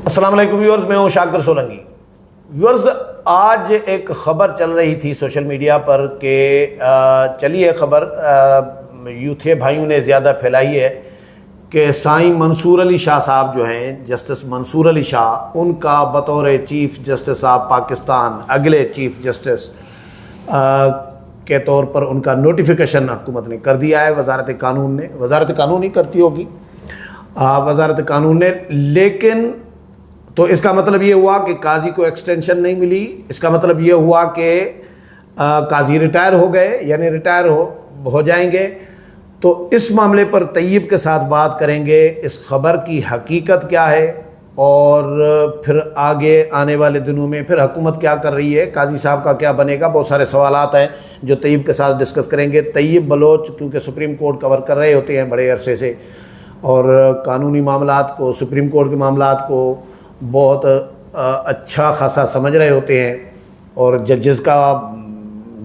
السلام علیکم ویورز، میں ہوں شاکر سولنگی۔ ویورز، آج ایک خبر چل رہی تھی سوشل میڈیا پر کہ چلی ہے خبر، یوتھے بھائیوں نے زیادہ پھیلائی ہے کہ سائیں منصور علی شاہ صاحب جو ہیں، جسٹس منصور علی شاہ، ان کا بطور چیف جسٹس آف پاکستان، اگلے چیف جسٹس کے طور پر ان کا نوٹیفیکیشن حکومت نے کر دیا ہے، وزارت قانون نے۔ وزارت قانون ہی کرتی ہوگی، وزارت قانون نے۔ لیکن تو اس کا مطلب یہ ہوا کہ قاضی کو ایکسٹینشن نہیں ملی، اس کا مطلب یہ ہوا کہ قاضی ریٹائر ہو گئے، یعنی ریٹائر ہو جائیں گے۔ تو اس معاملے پر طیب کے ساتھ بات کریں گے، اس خبر کی حقیقت کیا ہے اور پھر آگے آنے والے دنوں میں پھر حکومت کیا کر رہی ہے، قاضی صاحب کا کیا بنے گا۔ بہت سارے سوالات ہیں جو طیب کے ساتھ ڈسکس کریں گے۔ طیب بلوچ کیونکہ سپریم کورٹ کور کر رہے ہوتے ہیں بڑے عرصے سے، اور قانونی معاملات کو، سپریم کورٹ کے معاملات کو بہت اچھا خاصا سمجھ رہے ہوتے ہیں، اور ججز کا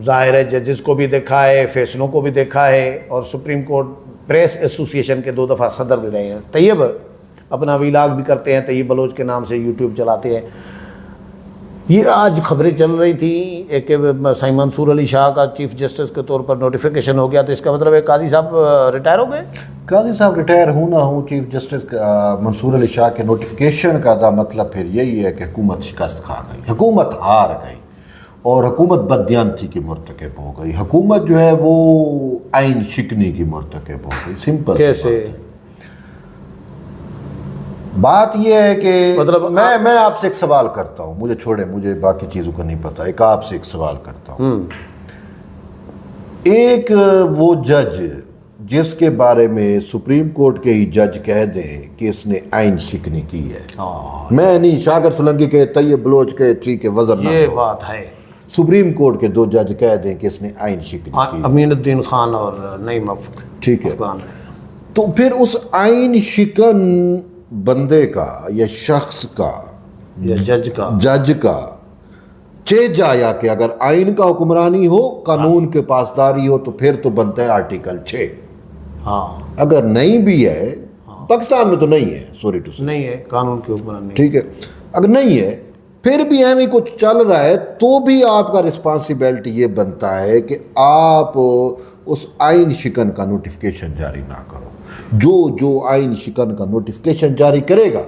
ظاہر ہے، ججز کو بھی دیکھا ہے، فیصلوں کو بھی دیکھا ہے، اور سپریم کورٹ پریس ایسوسی ایشن کے 2 دفعہ صدر بھی رہے ہیں۔ طیب اپنا ویلاگ بھی کرتے ہیں، طیب بلوچ کے نام سے یوٹیوب چلاتے ہیں۔ یہ آج خبریں چل رہی تھیں ایک سائیں منصور علی شاہ کا چیف جسٹس کے طور پر نوٹیفیکیشن ہو گیا، تو اس کا مطلب ہے قاضی صاحب ریٹائر ہو گئے۔ قاضی صاحب ریٹائر ہوں نہ ہوں، چیف جسٹس منصور علی شاہ کے نوٹیفیکیشن کا دا مطلب پھر یہی ہے کہ حکومت شکست کھا گئی، حکومت ہار گئی، اور حکومت بددیانتی کی مرتکب ہو گئی۔ حکومت جو ہے وہ آئین شکنی کی مرتکب ہو گئی۔ سمپل کیسے؟ بات یہ ہے کہ مطلب میں آپ سے ایک سوال کرتا ہوں، مجھے چھوڑیں، مجھے باقی چیزوں کا نہیں پتا، ایک آپ سے ایک سوال کرتا ہوں۔ ایک وہ جج جس کے بارے میں سپریم کورٹ کے ہی جج کہہ دیں کہ اس نے آئین شکنی کی ہے، میں نہیں، شاکر سولنگی کے، طیب بلوچ کے، ٹھیک ہے، وزن یہ بات ہے، سپریم کورٹ کے 2 جج کہہ دیں کہ اس نے آئین شکنی کی، امین الدین خان اور نعیم افغان، ٹھیک ہے، تو پھر اس آئین شکن بندے کا یا شخص کا یا جج کا جایا کہ اگر آئین کا حکمرانی ہو، قانون کے پاسداری ہو، تو پھر تو بنتا ہے آرٹیکل 6۔ اگر نہیں بھی ہے، پاکستان میں تو نہیں ہے، سوری ٹو سے نہیں ہے قانون کے حکمرانی، ٹھیک ہے، اگر نہیں ہے پھر بھی ایویں کچھ چل رہا ہے، تو بھی آپ کا رسپانسبلٹی یہ بنتا ہے کہ آپ اس آئین شکن کا نوٹیفیکیشن جاری نہ کرو۔ جو آئین شکن کا نوٹیفیکیشن جاری کرے گا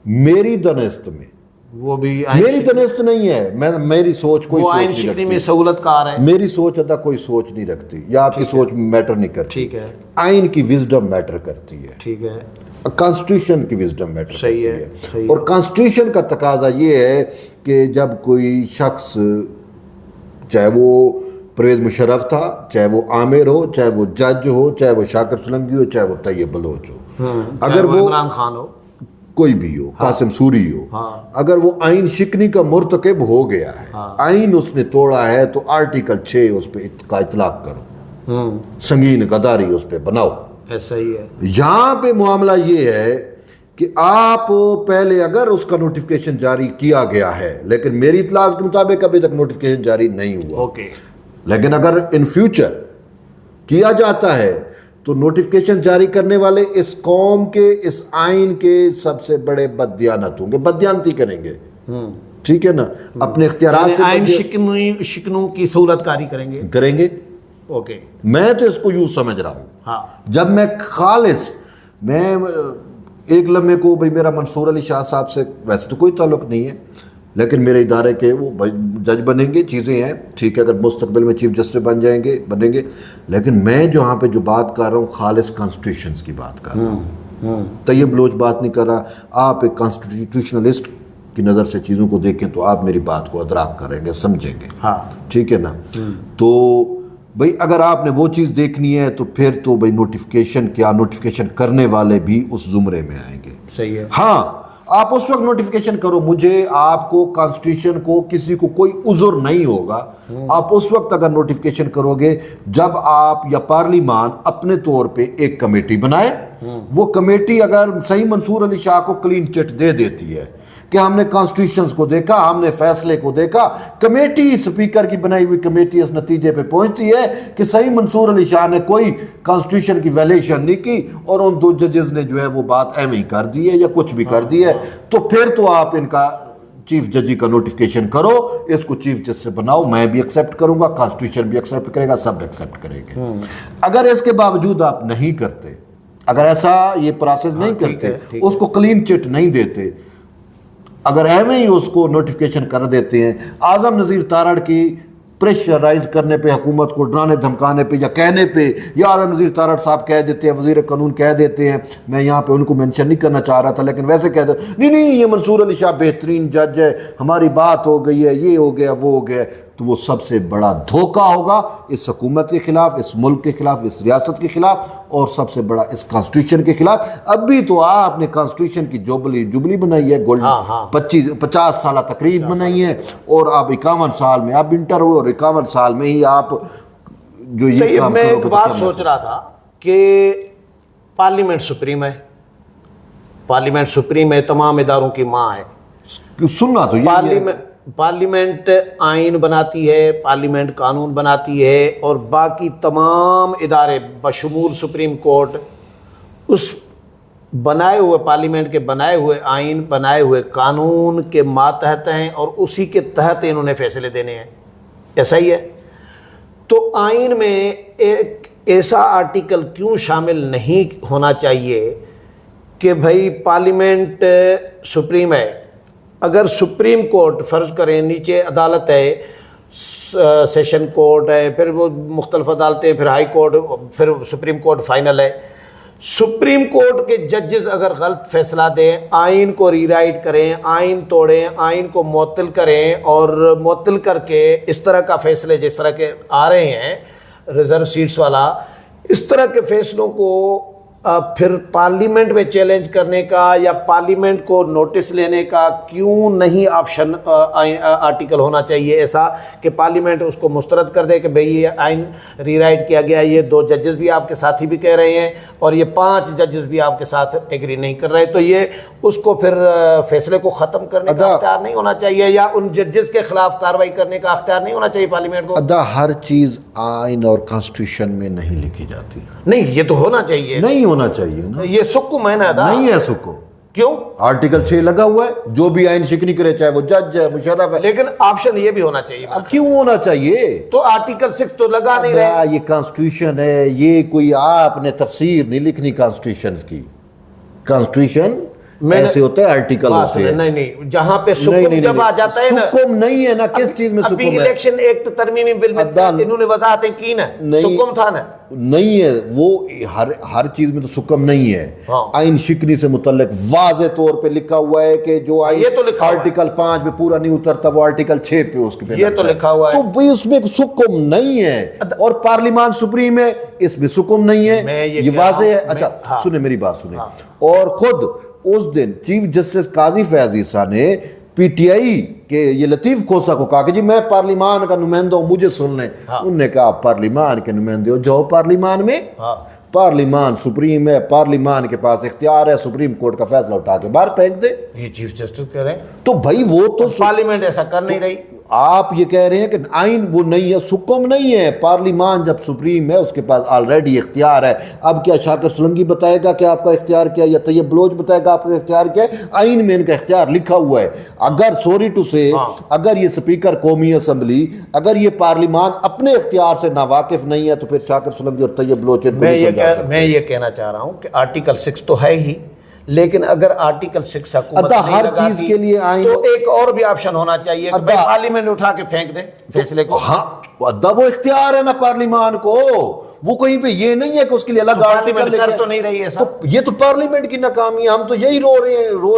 میری دنست میں، وہ بھی میری دنست نہیں ہے، میری سوچ کوئی سوچ نہیں رکھتی، میں سہولت کار ہے، میری سوچ ادا کوئی سوچ نہیں رکھتی، یا آپ کی سوچ میٹر نہیں کرتی، ٹھیک ہے، آئین کی وزڈم میٹر کرتی ہے، ٹھیک ہے، کانسٹیٹیوشن کی وزڈم میٹر کرتی ہے، اور کانسٹیٹیوشن کا تقاضا یہ ہے کہ جب کوئی شخص، چاہے وہ پرویز مشرف تھا، چاہے وہ عامر ہو، چاہے وہ جج ہو، چاہے وہ شاکر سولنگی ہو، چاہے وہ طیب بلوچ ہو، اگر وہ عمران خان ہو، کوئی بھی ہو، قاسم سوری ہو، اگر وہ آئین شکنی کا مرتکب ہو گیا ہے، آئین اس نے توڑا ہے، تو آرٹیکل 6 اس پہ کا اطلاق کرو، سنگین غداری اس پہ بناؤ۔ ایسا ہی ہے۔ یہاں پہ معاملہ یہ ہے کہ آپ پہلے اگر اس کا نوٹیفیکیشن جاری کیا گیا ہے، لیکن میری اطلاع کے مطابق ابھی تک نوٹیفیکیشن جاری نہیں ہوا، لیکن اگر ان فیوچر کیا جاتا ہے تو نوٹیفیکیشن جاری کرنے والے اس قوم کے، اس آئین کے سب سے بڑے بددیانت ہوں گے، بددیانتی کریں گے، ٹھیک ہے نا، اپنے اختیارات سے آئین شکنوں کی سہولت کاری کریں گے۔ اوکے، میں تو اس کو یوں سمجھ رہا ہوں، جب میں خالص، میں ایک لمحے کو بھئی میرا منصور علی شاہ صاحب سے ویسے تو کوئی تعلق نہیں ہے، لیکن میرے ادارے کے وہ جج بنیں گے، چیزیں ہیں، ٹھیک ہے، اگر مستقبل میں چیف جسٹس بنیں گے، لیکن میں جہاں پہ جو بات کر رہا ہوں خالص کانسٹیٹیوشنز کی بات کر رہا ہوں، طیب بلوچ بات نہیں کر رہا۔ آپ ایک کانسٹیٹیوشنلسٹ کی نظر سے چیزوں کو دیکھیں تو آپ میری بات کو ادراک کریں گے، سمجھیں گے، ٹھیک ہے نا۔ تو بھئی اگر آپ نے وہ چیز دیکھنی ہے تو پھر تو بھئی نوٹیفیکیشن کیا، نوٹیفیکیشن کرنے والے بھی اس زمرے میں آئیں گے، صحیح ہے، ہاں، آپ اس وقت نوٹیفیکیشن کرو، مجھے، آپ کو، کانسٹیٹیوشن کو، کسی کو کوئی عذر نہیں ہوگا، آپ اس وقت اگر نوٹیفیکیشن کرو گے جب آپ یا پارلیمان اپنے طور پہ ایک کمیٹی بنائے، وہ کمیٹی اگر صحیح منصور علی شاہ کو کلین چٹ دے دیتی ہے کہ ہم نے کانسٹیٹیوشنز کو دیکھا، ہم نے فیصلے کو دیکھا، کمیٹی اسپیکر کی بنائی ہوئی کمیٹی اس نتیجے پہ پہنچتی ہے کہ صحیح منصور علی شاہ نے کوئی کانسٹیٹیوشن کی ویلیشن نہیں کی اور ان 2 ججز نے جو ہے وہ بات ایویں ہی کر دی ہے یا کچھ بھی کر دی ہے، تو پھر تو آپ ان کا چیف ججی کا نوٹیفیکیشن کرو، اس کو چیف جسٹس بناؤ، میں بھی ایکسیپٹ کروں گا، کانسٹیٹیوشن بھی ایکسیپٹ کرے گا، سب ایکسیپٹ کریں گے۔ اگر اس کے باوجود آپ نہیں کرتے، اگر ایسا یہ پروسیس نہیں کرتے، اس کو کلین چٹ نہیں دیتے، اگر ایویں ہی اس کو نوٹیفیکیشن کر دیتے ہیں، اعظم نذیر تارڑ کی پریشرائز کرنے پہ، حکومت کو ڈرانے دھمکانے پہ یا کہنے پہ، یا اعظم نذیر تارڑ صاحب کہہ دیتے ہیں، وزیر قانون کہہ دیتے ہیں، میں یہاں پہ ان کو مینشن نہیں کرنا چاہ رہا تھا لیکن ویسے کہہ دیتے نہیں یہ منصور علی شاہ بہترین جج ہے، ہماری بات ہو گئی ہے، یہ ہو گیا وہ ہو گیا، تو وہ سب سے بڑا دھوکہ ہوگا اس حکومت کے خلاف، اس ملک کے خلاف، اس ریاست کے خلاف، اور سب سے بڑا اس کانسٹیٹیوشن کے خلاف۔ اب بھی تو آپ نے کانسٹیٹیوشن کی جوبلی بنائی ہے، گولڈن 50 سالہ تقریب بنائی ہے، اور آپ 51 سال میں آپ انٹر ہوئے، اور 51 سال میں ہی آپ جو یہ کام میں ایک بات سوچ رہا تھا کہ پارلیمنٹ سپریم ہے، پارلیمنٹ سپریم ہے، تمام اداروں کی ماں ہے، سننا تو یہ پارلیمنٹ آئین بناتی ہے، پارلیمنٹ قانون بناتی ہے، اور باقی تمام ادارے بشمول سپریم کورٹ اس بنائے ہوئے پارلیمنٹ کے بنائے ہوئے آئین، بنائے ہوئے قانون کے ماتحت ہیں، اور اسی کے تحت انہوں نے فیصلے دینے ہیں، ایسا ہی ہے۔ تو آئین میں ایک ایسا آرٹیکل کیوں شامل نہیں ہونا چاہیے کہ بھائی پارلیمنٹ سپریم ہے، اگر سپریم کورٹ فرض کریں نیچے عدالت ہے، سیشن کورٹ ہے، پھر وہ مختلف عدالتیں، پھر ہائی کورٹ، پھر سپریم کورٹ فائنل ہے، سپریم کورٹ کے ججز اگر غلط فیصلہ دیں، آئین کو ری رائٹ کریں، آئین توڑیں، آئین کو معطل کریں، اور معطل کر کے اس طرح کا فیصلے جس طرح کے آ رہے ہیں ریزرو سیٹس والا، اس طرح کے فیصلوں کو پھر پارلیمنٹ میں چیلنج کرنے کا یا پارلیمنٹ کو نوٹس لینے کا کیوں نہیں آپشن آرٹیکل ہونا چاہیے ایسا کہ پارلیمنٹ اس کو مسترد کر دے کہ بھئی یہ آئین ری رائٹ کیا گیا، یہ 2 ججز بھی آپ کے ساتھی بھی کہہ رہے ہیں اور یہ 5 ججز بھی آپ کے ساتھ ایگری نہیں کر رہے، تو یہ اس کو پھر فیصلے کو ختم کرنے کا اختیار نہیں ہونا چاہیے، یا ان ججز کے خلاف کارروائی کرنے کا اختیار نہیں ہونا چاہیے پارلیمنٹ کو؟ ہر چیز آئین اور کانسٹیٹیوشن میں نہیں لکھی جاتی، نہیں یہ تو ہونا چاہیے، نہیں ہونا چاہیے نا، یہ سکم ہے نا، نہیں ہے سکم، کیوں؟ آرٹیکل 6 لگا ہوا ہے، جو بھی آئین شکنی کرے چاہے وہ جج ہے، مشرف ہے، لیکن آپشن یہ بھی ہونا چاہیے۔ اب کیوں ہونا چاہیے؟ تو آرٹیکل 6 تو لگا نہیں رہے، یہ کانسٹیٹیوشن ہے، یہ کوئی آپ نے تفسیر نہیں لکھنی کانسٹیٹیوشن کی، کانسٹیٹیوشن ایسے ہوتا ہے، آرٹیکل ہوتے ہیں، نہیں جہاں پہ سکم جب آ جاتا ہے نا، سکم نہیں ہے نا، کس چیز میں سکم ہے؟ ابھی الیکشن ایکٹ ترمیمی بل میں انہوں نے وضاحتیں کی نا، سکم تھا نا، نہیں ہے وہ، ہر چیز میں تو سکم نہیں ہے، آئین شکنی سے متعلق واضح طور پہ لکھا ہوا ہے کہ جو آئین آرٹیکل 5 میں پورا نہیں اترتا وہ آرٹیکل 6 پہ اس کے یہ تو لکھا ہوا ہے، تو بھئی اس میں سکم نہیں ہے، اور پارلیمان سپریم ہے اس میں سکم نہیں ہے، یہ واضح ہے۔ اچھا سنیں میری بات سنیں، اور خود اس دن چیف جسٹس قاضی فیاض عیسیٰ نے پی ٹی آئی کے یہ لطیف کھوسہ کو کہا کہ جی میں پارلیمان کا نمائندہ ہوں، مجھے سن لیں، انہوں نے کہا پارلیمان کے نمائندے ہو، جاؤ پارلیمان میں، پارلیمان سپریم ہے، پارلیمان کے پاس اختیار ہے، سپریم کورٹ کا فیصلہ اٹھا کے باہر پھینک دے، یہ چیف جسٹس کہہ رہے ہیں، تو بھائی وہ تو پارلیمنٹ ایسا کر نہیں رہی، آپ یہ کہہ رہے ہیں کہ آئین وہ نہیں ہے، سکم نہیں ہے، پارلیمان جب سپریم ہے اس کے پاس آلریڈی اختیار ہے۔ اب کیا شاکر سولنگی بتائے گا کہ آپ کا اختیار کیا، یا طیب بلوچ بتائے گا آپ کا اختیار کیا ہے؟ آئین میں ان کا اختیار لکھا ہوا ہے۔ اگر سوری ٹو سے اگر یہ سپیکر قومی اسمبلی، اگر یہ پارلیمان اپنے اختیار سے ناواقف نہیں ہے تو پھر شاکر سولنگی اور طیب بلوچ میں یہ کہنا چاہ رہا ہوں کہ آرٹیکل 6 تو ہے ہی، لیکن اگر آرٹیکل 6 حکومت ہر چیز کے لیے آئین تو ایک اور بھی آپشن ہونا چاہیے کہ پارلیمنٹ اٹھا کے پھینک دے فیصلے کو۔ ہاں وہ اختیار ہے نا پارلیمان کو، وہ کہیں پہ یہ نہیں ہے کہ اس کے لیے الگ پارلیمنٹ کر تو نہیں رہی ہے صاحب، یہ تو پارلیمنٹ کی ناکامی ہے، ہم تو یہی رو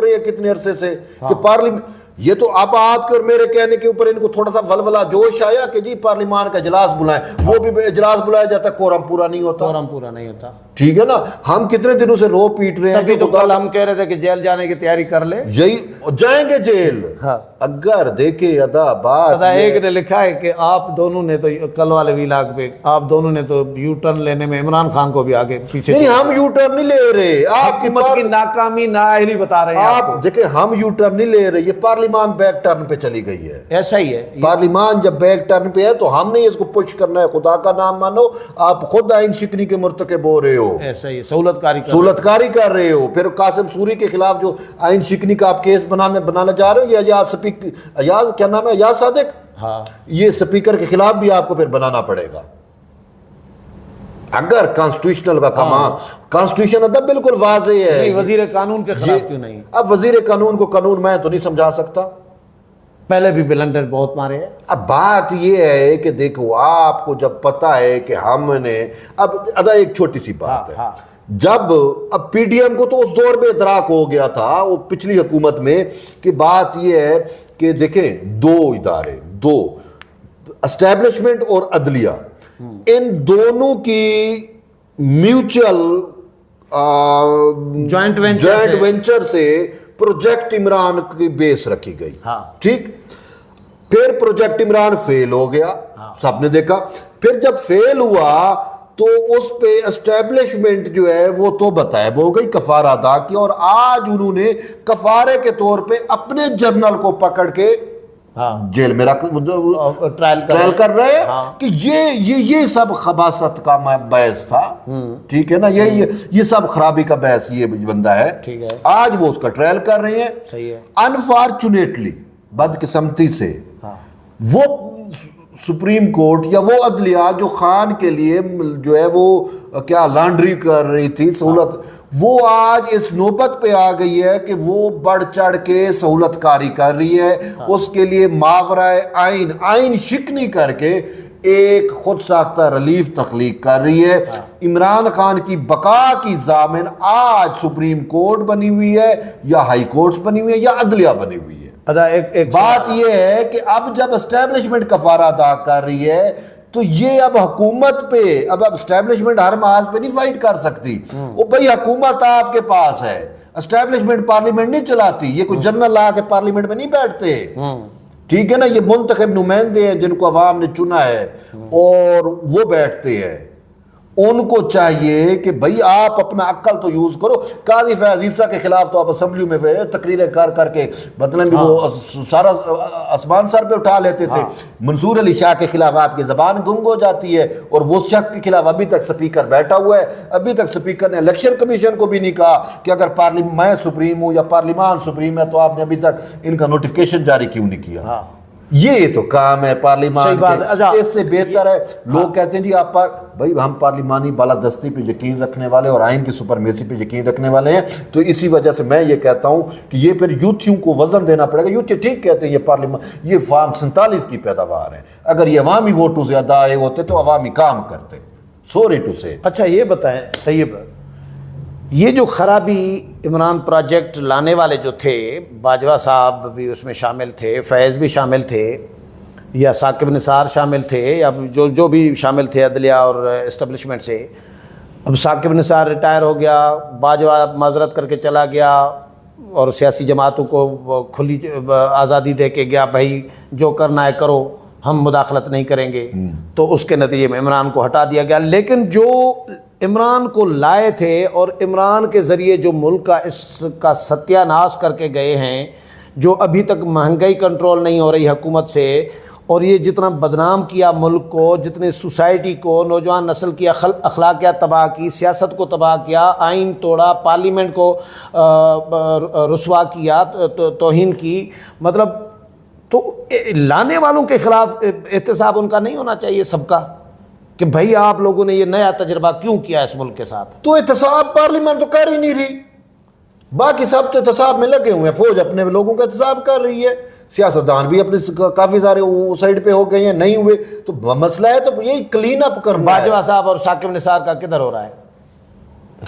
رہے ہیں کتنے عرصے سے کہ پارلیمنٹ، یہ تو اب آپ کے اور میرے کہنے کے اوپر ان کو تھوڑا سا ولولہ جوش آیا کہ جی پارلیمان کا اجلاس بلائیں، وہ بھی اجلاس بلایا جاتا ہے، کورم پورا نہیں ہوتا، کورم پورا نہیں ہوتا۔ ٹھیک ہے نا, ہم کتنے دنوں سے رو پیٹ رہے ہیں تبھی تو کل ہم کہہ رہے تھے کہ جیل جانے کی تیاری کر لے, یہی جائیں گے جیل. اگر دیکھیں ادا بات ایک نے لکھا ہے کہ آپ دونوں نے تو کل والے ویلاگ پہ آپ دونوں نے تو یو ٹرن لینے میں عمران خان کو بھی آگے پیچھے. نہیں, ہم یو ٹرن نہیں لے رہے, آپ حکومت کی ناکامی نااہلی بتا رہے ہیں آپ دیکھیں, ہم یو ٹرن نہیں لے رہے, یہ پارلیمان بیک ٹرن پہ چلی گئی ہے. ایسا ہی ہے, پارلیمان جب بیک ٹرن پہ ہے تو ہم نے اس کو پش کرنا ہے. خدا کا نام مانو, آپ خود آئین شکنی کے مرتکب ہو رہے ہو, ایسا ہی سہولت کاری کر رہے ہو. پھر قاسم سوری کے خلاف جو آئین شکنی کا آپ کیس بنانا چاہ رہے ہو, یہ ایاز کیا نام ہے, ایاز صادق, یہ سپیکر کے خلاف بھی آپ کو پھر بنانا پڑے گا. اگر کانسٹیٹیوشنل کا کام, کانسٹیٹیوشن ادب بالکل واضح ہے, وزیر قانون کے خلاف کیوں نہیں؟ اب وزیر قانون کو قانون میں تو نہیں سمجھا سکتا, پہلے بھی بلنڈر بہت مارے ہیں. اب بات یہ ہے کہ دیکھو, آپ کو جب پتا ہے کہ ہم نے اب ادا ایک چھوٹی سی بات ہے, جب اب پی ڈی ایم کو تو اس دور میں ادراک ہو گیا تھا وہ پچھلی حکومت میں کہ بات یہ ہے کہ دیکھیں دو ادارے, دو اسٹیبلشمنٹ اور عدلیہ, ان دونوں کی میوچل جوائنٹ وینچر سے پروجیکٹ عمران کی بیس رکھی گئی. ٹھیک, پھر پروجیکٹ عمران فیل ہو گیا, سب نے دیکھا. پھر جب فیل ہوا تو اس پہ اسٹیبلشمنٹ جو ہے وہ تو بطائب ہو گئی, کفارہ ادا کیا, اور آج انہوں نے کفارے کے طور پہ اپنے جرنل کو پکڑ کے جیل میں رکھ ٹرائل کر رہے ہیں کہ یہ سب خباثت کا باعث تھا. ٹھیک ہے نا, یہ سب خرابی کا باعث یہ بندہ ہے. آج وہ اس کا ٹرائل کر رہے ہیں. انفارچونیٹلی, بدقسمتی سے, وہ سپریم کورٹ یا وہ عدلیہ جو خان کے لیے جو ہے وہ کیا لانڈری کر رہی تھی سہولت, وہ آج اس نوبت پہ آ گئی ہے کہ وہ بڑھ چڑھ کے سہولت کاری کر رہی ہے. اس کے لیے ماورہ آئین شکنی کر کے ایک خود ساختہ ریلیف تخلیق کر رہی ہے. عمران خان کی بقا کی ضامن آج سپریم کورٹ بنی ہوئی ہے, یا ہائی کورٹس بنی ہوئی ہے, یا عدلیہ بنی ہوئی ہے. بات یہ ہے کہ اب جب اسٹیبلشمنٹ کفارہ ادا کر رہی ہے تو یہ اب حکومت پہ, اب اسٹیبلشمنٹ ہر محاذ پہ نہیں فائٹ کر سکتی. وہ بھائی حکومت آپ کے پاس ہے, اسٹیبلشمنٹ پارلیمنٹ نہیں چلاتی, یہ کوئی جنرل لا کے پارلیمنٹ میں نہیں بیٹھتے. ٹھیک ہے نا, یہ منتخب نمائندے ہیں جن کو عوام نے چنا ہے, اور وہ بیٹھتے ہیں. ان کو چاہیے کہ بھئی آپ اپنا عقل تو یوز کرو. قاضی فیاض عیسیٰ کے خلاف تو آپ اسمبلیوں میں تقریریں کر کے مطلب وہ سارا آسمان سر پہ اٹھا لیتے تھے. منصور علی شاہ کے خلاف آپ کی زبان گنگ ہو جاتی ہے, اور وہ شخص کے خلاف ابھی تک سپیکر بیٹھا ہوا ہے. ابھی تک سپیکر نے الیکشن کمیشن کو بھی نہیں کہا کہ اگر میں سپریم ہوں یا پارلیمان سپریم ہے تو آپ نے ابھی تک ان کا نوٹیفیکیشن جاری کیوں نہیں کیا. یہ تو کام ہے پارلیمان کے, اس سے بہتر ہے. لوگ کہتے ہیں جی آپ بھائی ہم پارلیمانی بالادستی پہ یقین رکھنے والے اور آئین کی سپرمیسی پہ یقین رکھنے والے ہیں, تو اسی وجہ سے میں یہ کہتا ہوں کہ یہ پھر یوتھیوں کو وزن دینا پڑے گا. یوتھی ٹھیک کہتے ہیں یہ پارلیمان, یہ فارم 47 کی پیداوار ہے. اگر یہ عوامی ووٹوں سے زیادہ آئے ہوتے تو عوامی کام کرتے. سوری ٹو سے. اچھا یہ بتائیں طیب, یہ جو خرابی عمران پروجیکٹ لانے والے جو تھے, باجوہ صاحب بھی اس میں شامل تھے, فیض بھی شامل تھے, یا ثاقب نثار شامل تھے, یا جو بھی شامل تھے عدلیہ اور اسٹیبلشمنٹ سے. اب ثاقب نثار ریٹائر ہو گیا, باجوہ معذرت کر کے چلا گیا, اور سیاسی جماعتوں کو کھلی آزادی دے کے گیا, بھائی جو کرنا ہے کرو, ہم مداخلت نہیں کریں گے. تو اس کے نتیجے میں عمران کو ہٹا دیا گیا. لیکن جو عمران کو لائے تھے اور عمران کے ذریعے جو ملک کا اس کا ستیہ ناش کر کے گئے ہیں, جو ابھی تک مہنگائی کنٹرول نہیں ہو رہی حکومت سے, اور یہ جتنا بدنام کیا ملک کو, جتنے سوسائٹی کو, نوجوان نسل کی اخلاقیات تباہ کی, سیاست کو تباہ کیا, آئین توڑا, پارلیمنٹ کو رسوا کیا, توہین کی, مطلب تو لانے والوں کے خلاف احتساب ان کا نہیں ہونا چاہیے سب کا, کہ بھائی آپ لوگوں نے یہ نیا تجربہ کیوں کیا اس ملک کے ساتھ؟ تو احتساب پارلیمنٹ تو کر ہی نہیں رہی, باقی سب تو احتساب میں لگے ہوئے ہیں. فوج اپنے لوگوں کا احتساب کر رہی ہے, سیاستدان بھی اپنے کافی سارے سائڈ پہ ہو گئے ہیں, نہیں ہوئے تو مسئلہ ہے تو یہی کلین اپ کرنا ہے. باجوہ صاحب اور ثاقب نثار کا کدھر ہو رہا ہے؟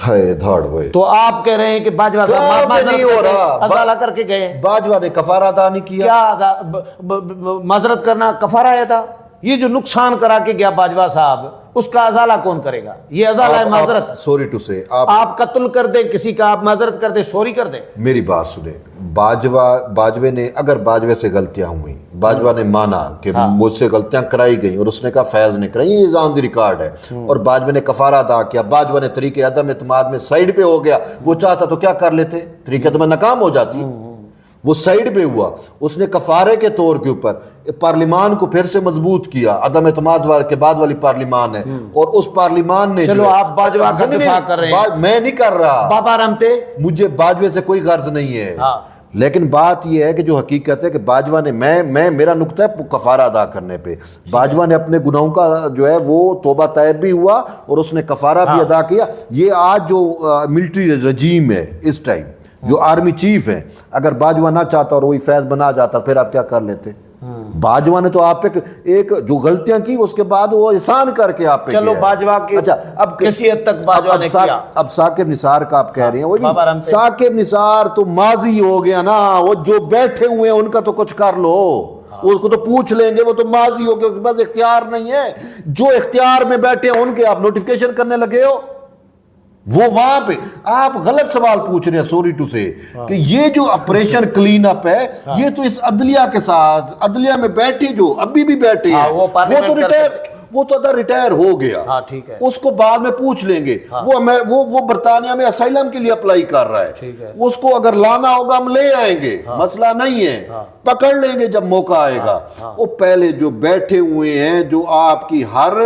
ہے دھاڑ ہوئے. تو آپ کہہ رہے ہیں کہ باجوہ صاحب نہیں ہو رہا, ازالہ کر کے گئے. باجوہ نے کفارہ ادا نہیں کیا. کیا معذرت کرنا کفارہ آیا تھا؟ یہ جو نقصان کرا کے گیا باجوہ صاحب اس کا ازالہ کون کرے گا؟ یہ ازالہ ہے معذرت. سوری ٹو سے آپ قتل کر دیں کسی کا، آپ معذرت کر دیں، سوری کر دیں. میری بات سنیں، باجوے نے، اگر باجوے سے غلطیاں ہوئیں، باجوہ نے مانا کہ مجھ سے غلطیاں کرائی گئیں اور اس نے کہا فیض نے کرائی، یہ آن دی ریکارڈ ہے، اور باجوے نے کفارہ ادا کیا، باجوہ نے طریقے عدم اعتماد میں سائیڈ پہ ہو گیا، وہ چاہتا تو کیا کر لیتے، طریقے عدم ناکام ہو جاتی، وہ سائیڈ پہ ہوا، اس نے کفارے کے طور کے اوپر پارلیمان کو پھر سے مضبوط کیا، عدم اعتماد کے بعد والی پارلیمان ہے، اور اس پارلیمان نے، چلو آپ باجوہ کا دفاع کر رہے ہیں، میں نہیں کر رہا، بابا رحمتے، مجھے باجوے سے کوئی غرض نہیں ہے، لیکن بات یہ ہے کہ جو حقیقت ہے کہ باجوہ نے، میرا نقطہ ہے کفارہ ادا کرنے پہ، باجوہ نے اپنے گناہوں کا جو ہے وہ توبہ طائب بھی ہوا اور اس نے کفارہ بھی ادا کیا. یہ آج جو ملٹری رجیم ہے اس ٹائم، جو آرمی چیف ہے، اگر باجوہ نہ چاہتا اور وہی فیض بنا جاتا پھر آپ کیا کر لیتے؟ باجوہ نے تو آپ پہ ایک جو غلطیاں کی اس کے بعد وہ احسان کر کے آپ پہ، چلو باجوہ کی اب کسی حد تک باجوہ نے کیا. اب ثاقب نثار کا آپ کہہ رہے ہیں، وہ ثاقب نثار تو ماضی ہو گیا نا، وہ جو بیٹھے ہوئے ہیں ان کا تو کچھ کر لو، اس کو تو پوچھ لیں گے، وہ تو ماضی ہو گیا، اس کے پاس اختیار نہیں ہے. جو اختیار میں بیٹھے ہیں ان کے آپ نوٹیفیکیشن کرنے لگے ہو، وہ وہاں پہ آپ غلط سوال پوچھ رہے ہیں. سوری ٹو سے کہ یہ جو آپریشن کلین اپ ہے، یہ تو اس عدلیہ کے ساتھ، عدلیہ میں بیٹھے جو ابھی بھی بیٹھے ہیں، وہ تو ریٹائر ہو گیا، اس کو بعد میں پوچھ لیں گے. وہ برطانیہ میں اسائلم کے لیے اپلائی کر رہا ہے، اس کو اگر لانا ہوگا ہم لے آئیں گے، مسئلہ نہیں ہے، پکڑ لیں گے جب موقع آئے گا. وہ پہلے جو بیٹھے ہوئے ہیں، جو آپ کی ہر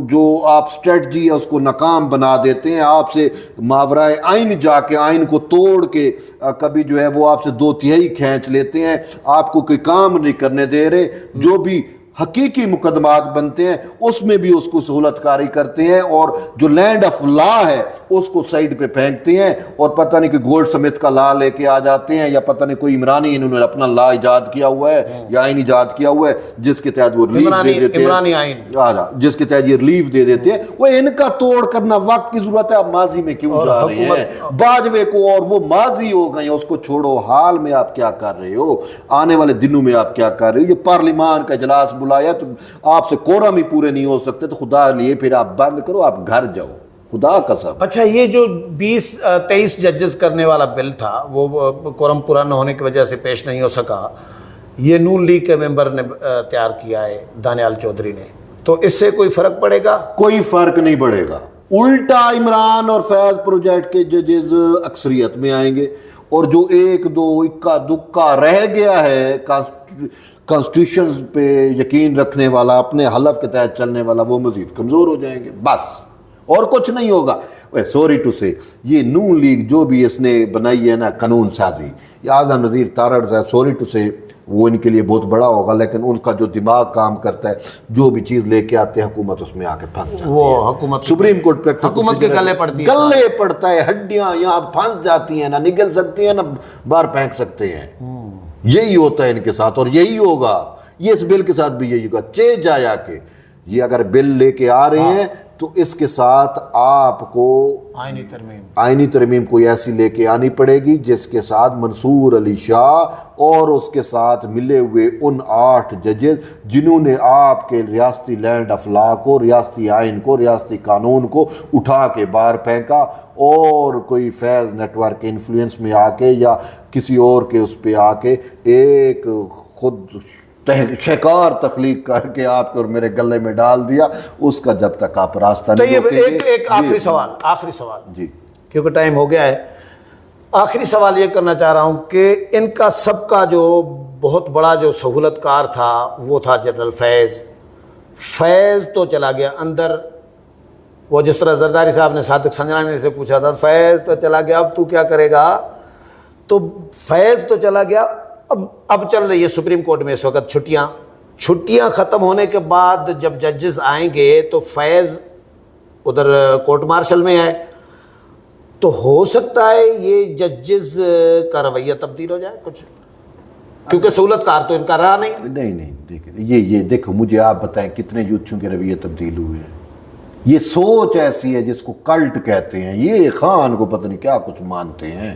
جو آپ سٹریٹجی ہے اس کو ناکام بنا دیتے ہیں، آپ سے ماورائے آئین جا کے آئین کو توڑ کے کبھی جو ہے وہ آپ سے 2/3 کھینچ لیتے ہیں، آپ کو کوئی کام نہیں کرنے دے رہے. جو بھی حقیقی مقدمات بنتے ہیں اس میں بھی اس کو سہولت کاری کرتے ہیں، اور جو لینڈ آف لا ہے اس کو سائیڈ پہ پھینکتے ہیں، اور پتہ نہیں کہ گولڈ سمتھ کا لا لے کے آ جاتے ہیں، یا پتہ نہیں کوئی عمرانی انہوں نے اپنا لا ایجاد کیا ہوا ہے یا آئین ایجاد کیا ہوا ہے جس کے تحت وہ ریلیف دے دیتے ہیں، جس کے تحت یہ ریلیف دے دیتے ہیں. وہ ان کا توڑ کرنا وقت کی ضرورت ہے. آپ ماضی میں کیوں جا رہے ہیں باجوے کو، اور وہ ماضی ہو گئے اس کو چھوڑو. حال میں آپ کیا کر رہے ہو، آنے والے دنوں میں آپ کیا کر رہے ہو. یہ پارلیمان کا اجلاس بلایا تو آپ سے کورم ہی پورے نہیں ہو سکتے، تو خدا لیے پھر آپ بند کرو، آپ گھر جاؤ، خدا قسم. اچھا، یہ جو 23 ججز کرنے والا بل تھا وہ کورم پورا نہ ہونے کی وجہ سے پیش نہیں ہو سکا، یہ نون لیگ کے ممبر نے تیار کیا ہے، دانیال چودھری نے، تو اس سے کوئی فرق پڑے گا؟ کوئی فرق نہیں پڑے گا. الٹا عمران اور فیض پروجیکٹ کے ججز اکثریت میں آئیں گے، اور جو ایک دو اکا دکا رہ گیا ہے کانسٹیٹیوشن پہ یقین رکھنے والا، اپنے حلف کے تحت چلنے والا، وہ مزید کمزور ہو جائیں گے، بس اور کچھ نہیں ہوگا. سوری ٹو سے یہ نون لیگ جو بھی اس نے بنائی ہے نا قانون سازی، یہ اعظم نذیر تارڑ صاحب، سوری ٹو سے وہ ان کے لیے بہت بڑا ہوگا، لیکن ان کا جو دماغ کام کرتا ہے، جو بھی چیز لے کے آتے ہیں حکومت اس میں آ کے پھنس جاتی ہے. وہ حکومت سپریم کورٹ پہ حکومت کے گلے پڑتی ہے، گلے پڑتا ہے، ہڈیاں یہاں پھنس جاتی ہیں، نہ نگل سکتی ہیں نہ باہر پھینک سکتے ہیں. یہی ہوتا ہے ان کے ساتھ، اور یہی ہوگا. یہ اس بل کے ساتھ بھی یہی ہوگا. جایا کہ یہ اگر بل لے کے آ رہے ہیں تو اس کے ساتھ آپ کو آئینی ترمیم کوئی ایسی لے کے آنی پڑے گی جس کے ساتھ منصور علی شاہ اور اس کے ساتھ ملے ہوئے ان 8 ججز جنہوں نے آپ کے ریاستی لینڈ آف لا کو، ریاستی آئین کو، ریاستی قانون کو اٹھا کے باہر پھینکا، اور کوئی فیض نیٹ ورک کے انفلوئنس میں آ کے یا کسی اور کے اس پہ آ کے ایک خود شکار تخلیق کر کے آپ کو اور میرے گلے میں ڈال دیا. اس کا جب تک آپ راستہ نہیں روکیں گے. ایک آخری سوال جی، کیونکہ ٹائم ہو گیا ہے. آخری سوال یہ کرنا چاہ رہا ہوں کہ ان کا سب کا جو بہت بڑا جو سہولت کار تھا وہ تھا جنرل فیض تو چلا گیا اندر. وہ جس طرح زرداری صاحب نے صادق سنجرانی سے پوچھا تھا فیض تو چلا گیا اب تو کیا کرے گا، تو فیض تو چلا گیا. اب چل رہی ہے سپریم کورٹ میں اس وقت چھٹیاں ختم ہونے کے بعد جب ججز آئیں گے تو فیض ادھر کورٹ مارشل میں ہے، تو ہو سکتا ہے یہ ججز کا رویہ تبدیل ہو جائے کچھ، کیونکہ سہولت کار تو ان کا رہا نہیں. دیکھیں یہ دیکھو، مجھے آپ بتائیں کتنے یوتھیوں کے رویے تبدیل ہوئے ہیں. یہ سوچ ایسی ہے جس کو کلٹ کہتے ہیں. یہ خان کو پتہ نہیں کیا کچھ مانتے ہیں.